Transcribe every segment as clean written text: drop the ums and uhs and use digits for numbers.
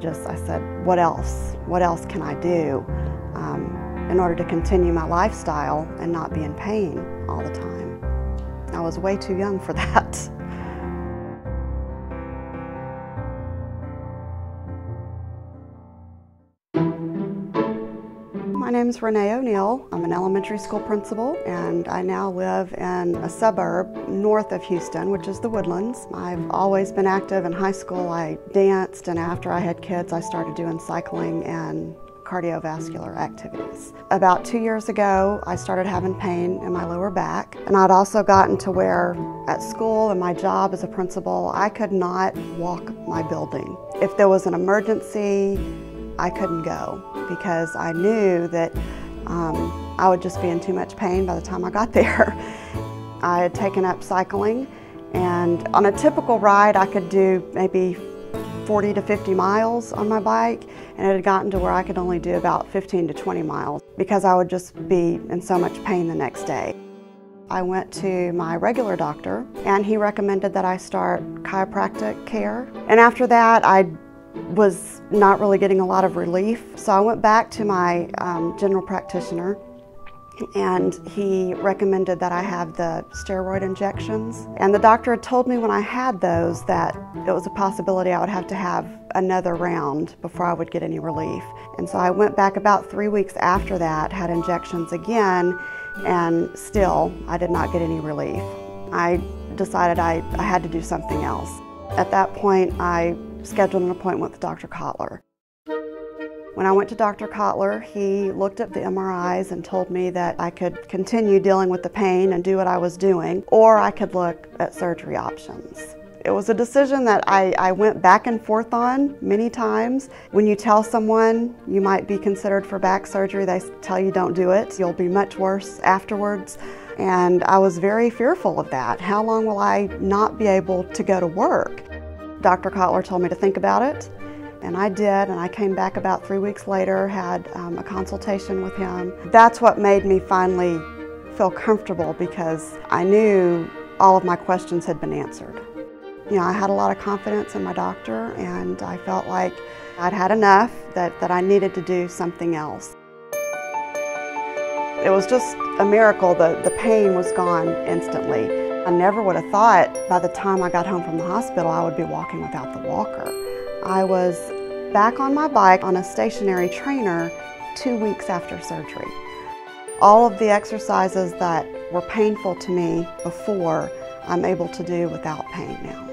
I said, what else? What else can I do in order to continue my lifestyle and not be in pain all the time? I was way too young for that. My name is Renee O'Neill. I'm an elementary school principal, and I now live in a suburb north of Houston, which is the Woodlands. I've always been active. In high school I danced, and after I had kids I started doing cycling and cardiovascular activities. About 2 years ago I started having pain in my lower back, and I'd also gotten to where at school and my job as a principal I could not walk my building. If there was an emergency I couldn't go because I knew that I would just be in too much pain by the time I got there. I had taken up cycling, and on a typical ride I could do maybe 40 to 50 miles on my bike, and it had gotten to where I could only do about 15 to 20 miles because I would just be in so much pain the next day. I went to my regular doctor, and he recommended that I start chiropractic care. And after that I was not really getting a lot of relief, so I went back to my general practitioner, and he recommended that I have the steroid injections. And the doctor had told me when I had those that it was a possibility I would have to have another round before I would get any relief. And so I went back about 3 weeks after that, had injections again, and still I did not get any relief. I decided I had to do something else. At that point I scheduled an appointment with Dr. Kotler. When I went to Dr. Kotler, he looked at the MRIs and told me that I could continue dealing with the pain and do what I was doing, or I could look at surgery options. It was a decision that I went back and forth on many times. When you tell someone you might be considered for back surgery, they tell you don't do it. You'll be much worse afterwards. And I was very fearful of that. How long will I not be able to go to work? Dr. Kotler told me to think about it, and I did, and I came back about 3 weeks later, had a consultation with him. That's what made me finally feel comfortable, because I knew all of my questions had been answered. You know, I had a lot of confidence in my doctor, and I felt like I'd had enough, that I needed to do something else. It was just a miracle. The pain was gone instantly. I never would have thought by the time I got home from the hospital I would be walking without the walker. I was back on my bike on a stationary trainer 2 weeks after surgery. All of the exercises that were painful to me before, I'm able to do without pain now.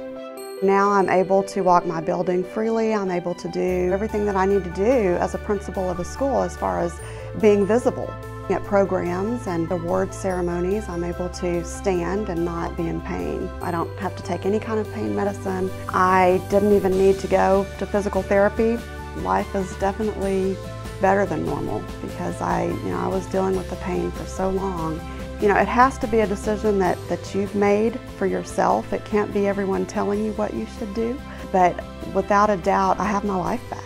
Now I'm able to walk my building freely. I'm able to do everything that I need to do as a principal of a school as far as being visible. At programs and award ceremonies, I'm able to stand and not be in pain. I don't have to take any kind of pain medicine. I didn't even need to go to physical therapy. Life is definitely better than normal because I was dealing with the pain for so long. It has to be a decision that you've made for yourself. It can't be everyone telling you what you should do. But without a doubt, I have my life back.